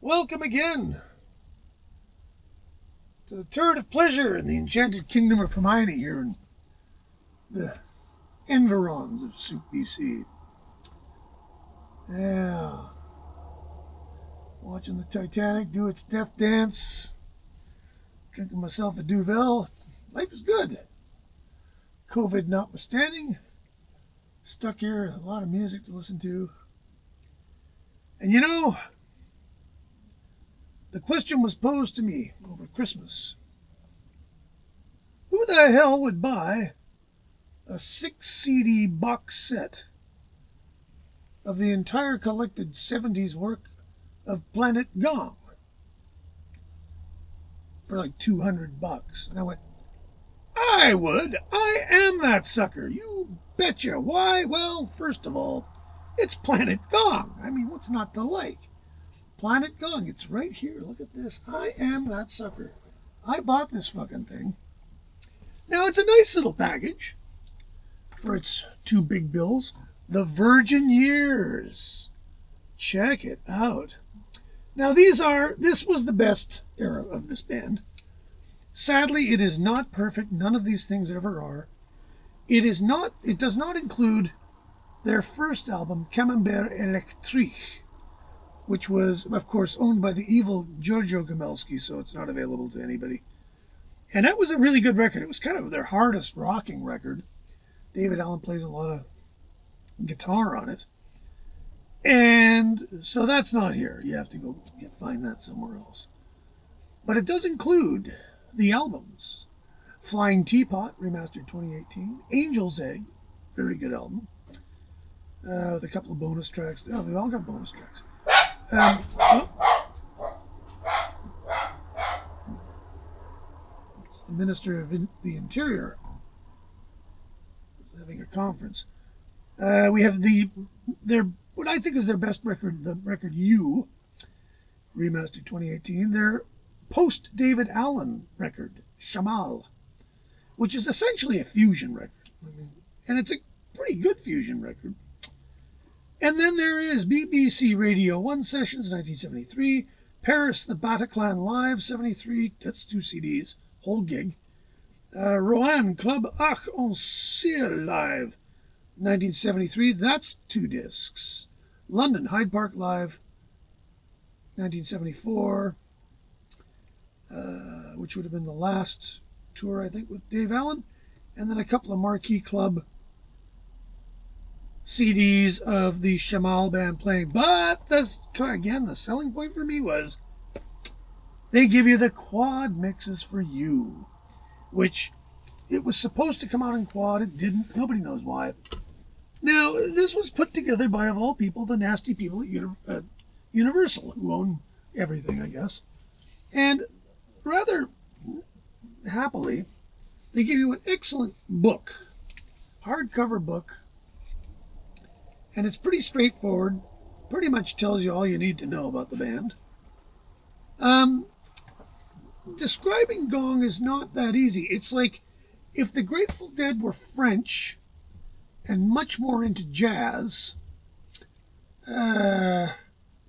Welcome again to the turret of pleasure in the enchanted kingdom of Hermione here in the environs of Soup BC. Yeah. Watching the Titanic do its death dance. Drinking myself a Duvel. Life is good. COVID notwithstanding. Stuck here, a lot of music to listen to. And you know, the question was posed to me over Christmas. Who the hell would buy a 6 CD box set of the entire collected 70s work of Planet Gong for like $200? And I went, I would. I am that sucker. You betcha. Why? Well, first of all, it's Planet Gong. I mean, what's not to like? Planet Gong. It's right here. Look at this. I am that sucker. I bought this fucking thing. Now, it's a nice little package for its two big bills. The Virgin Years. Check it out. Now, this was the best era of this band. Sadly, it is not perfect. None of these things ever are. It does not include their first album, Camembert Electrique, which was, of course, owned by the evil Giorgio Gamelski, so it's not available to anybody. And that was a really good record. It was kind of their hardest rocking record. David Allen plays a lot of guitar on it. And so that's not here. You have to go find that somewhere else. But it does include the albums. Flying Teapot, remastered 2018. Angel's Egg, very good album. With a couple of bonus tracks. Oh, they've all got bonus tracks. It's the Minister of the Interior having a conference. We have what I think is their best record, the record You, remastered 2018. Their post-David Allen record, Shamal, which is essentially a fusion record. And it's a pretty good fusion record. And then there is BBC Radio 1 Sessions, 1973. Paris, the Bataclan Live, 73. That's 2 CDs, whole gig. Rouen, Club Ach en Ciel Live, 1973. That's 2 discs. London, Hyde Park Live, 1974. Which would have been the last tour, I think, with Dave Allen. And then a couple of Marquee Club CDs of the Shamal band playing. But the selling point for me was they give you the quad mixes for You, which it was supposed to come out in quad. It didn't. Nobody knows why. Now, this was put together by, of all people, the nasty people at Universal, who own everything, I guess. And rather happily, they give you an excellent book, hardcover book, and it's pretty straightforward. Pretty much tells you all you need to know about the band. Describing Gong is not that easy. It's like if the Grateful Dead were French and much more into jazz, but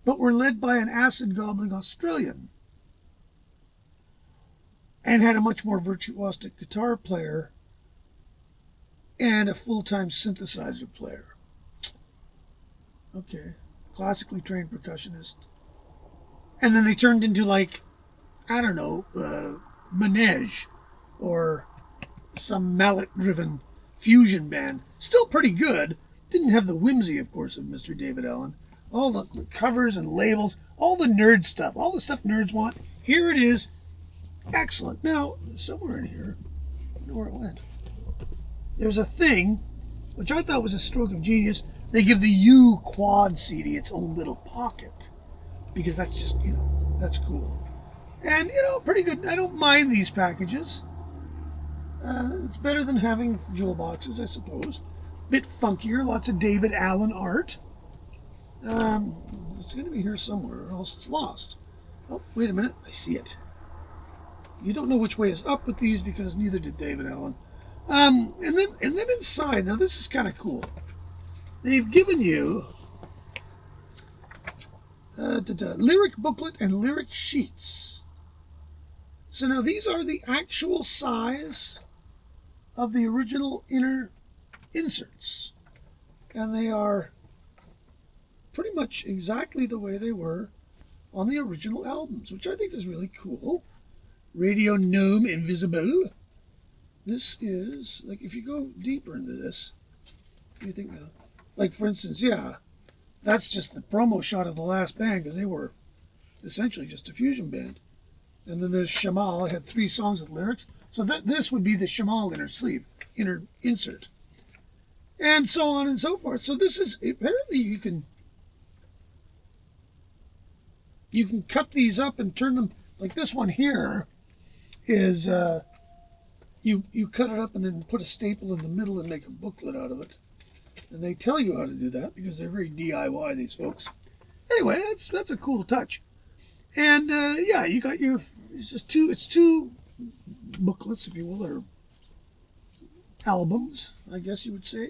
were led by an acid-gobbling Australian and had a much more virtuosic guitar player and a full-time synthesizer player. Okay, classically trained percussionist. And then they turned into, like, I don't know, Manège or some mallet-driven fusion band. Still pretty good. Didn't have the whimsy, of course, of Mr. David Allen. All the covers and labels, all the nerd stuff, all the stuff nerds want. Here it is. Excellent. Now, somewhere in here, I don't know where it went. There's a thing, which I thought was a stroke of genius. They give the You quad CD its own little pocket. Because that's just, that's cool. And, pretty good. I don't mind these packages. It's better than having jewel boxes, I suppose. Bit funkier, lots of David Allen art. It's going to be here somewhere, or else it's lost. Oh, wait a minute. I see it. You don't know which way is up with these because neither did David Allen. And then inside, now this is kind of cool. They've given you lyric booklet and lyric sheets. So now these are the actual size of the original inner inserts. And they are pretty much exactly the way they were on the original albums, which I think is really cool. Radio Gnome Invisible. This is, like, if you go deeper into this, what do you think now? Like, for instance, yeah, that's just the promo shot of the last band, because they were essentially just a fusion band. And then there's Shamal. It had 3 songs with lyrics. So this would be the Shamal inner insert. And so on and so forth. So this is, apparently you can cut these up and turn them, like this one here is, you cut it up and then put a staple in the middle and make a booklet out of it. And they tell you how to do that because they're very DIY, these folks. Anyway, that's a cool touch. And yeah, you got your, it's two booklets, if you will, or albums, I guess you would say,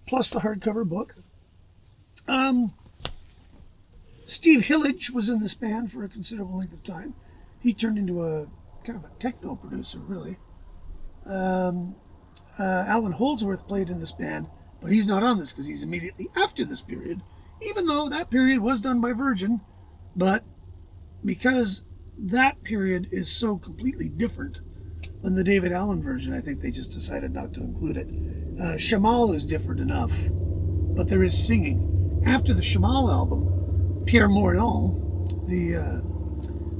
plus the hardcover book. Steve Hillage was in this band for a considerable length of time. He turned into a kind of a techno producer, really. Alan Holdsworth played in this band, but he's not on this because he's immediately after this period, even though that period was done by Virgin. But because that period is so completely different than the David Allen version, I think they just decided not to include it. Shamal is different enough, but there is singing. After the Shamal album, Pierre Morillon, the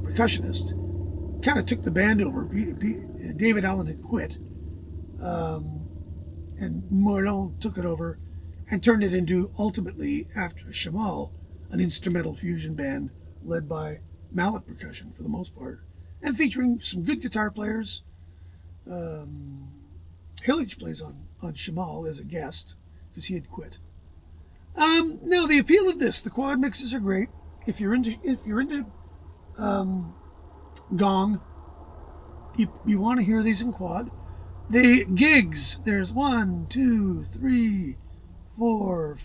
percussionist, kind of took the band over. David Allen had quit, and Morillon took it over and turned it into, ultimately, after Shamal, an instrumental fusion band led by mallet percussion for the most part, and featuring some good guitar players. Hillage plays on Shamal as a guest because he had quit. Now the appeal of this, the quad mixes are great. If you're into Gong, you want to hear these in quad. The gigs, there's 1, 2, 3, 4,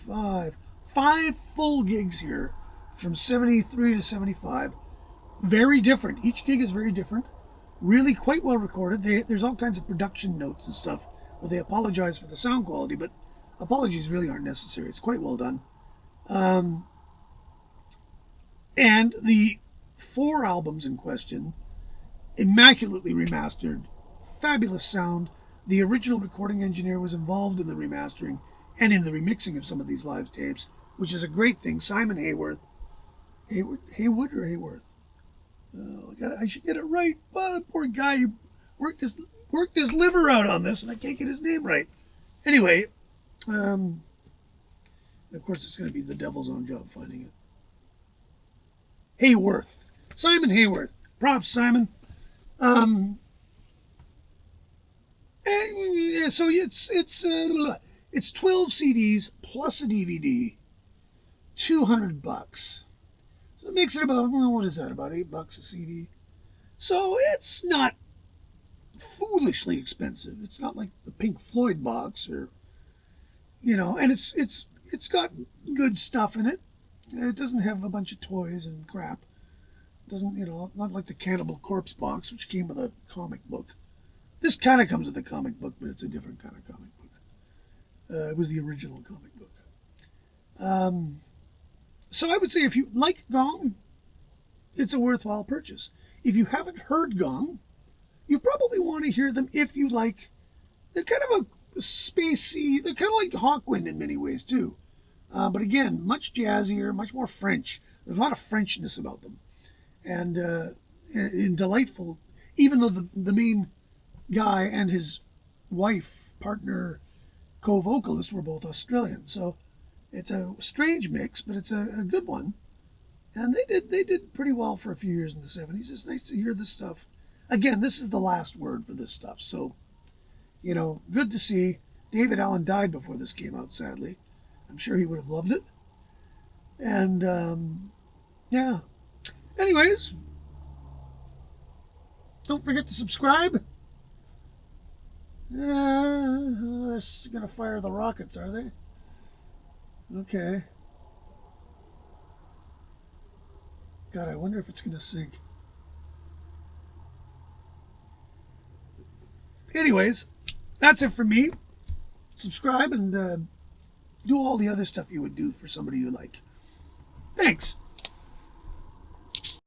5 full gigs here from 73 to 75. Very different. Each gig is very different. Really quite well recorded. There's all kinds of production notes and stuff where they apologize for the sound quality, but apologies really aren't necessary. It's quite well done. And the 4 albums in question, immaculately remastered, fabulous sound. The original recording engineer was involved in the remastering and in the remixing of some of these live tapes, which is a great thing. Simon Haywood or Hayworth? Oh, I should get it right. Oh, the poor guy, he worked his liver out on this, and I can't get his name right. Anyway, of course, it's going to be the devil's own job finding it. Hayworth. Simon Hayworth. Props, Simon. So it's 12 CDs plus a DVD, $200. So it makes it about, well, what is that, about $8 a CD? So it's not foolishly expensive. It's not like the Pink Floyd box, or, and it's got good stuff in it. It doesn't have a bunch of toys and crap. It doesn't, not like the Cannibal Corpse box, which came with a comic book. This kind of comes with a comic book, but it's a different kind of comic book. It was the original comic book. So I would say if you like Gong, it's a worthwhile purchase. If you haven't heard Gong, you probably want to hear them if you like. They're kind of a spacey, they're kind of like Hawkwind in many ways too. But again, much jazzier, much more French. There's a lot of Frenchness about them. And delightful, even though the main guy and his wife, partner, co-vocalist were both Australian. So it's a strange mix, but it's a good one. And they did pretty well for a few years in the 70s. It's nice to hear this stuff. Again, this is the last word for this stuff. So, good to see. David Allen died before this came out, sadly. I'm sure he would have loved it. And, yeah. Anyways, don't forget to subscribe. They're going to fire the rockets, are they? Okay. God, I wonder if it's going to sink. Anyways, that's it for me. Subscribe and do all the other stuff you would do for somebody you like. Thanks.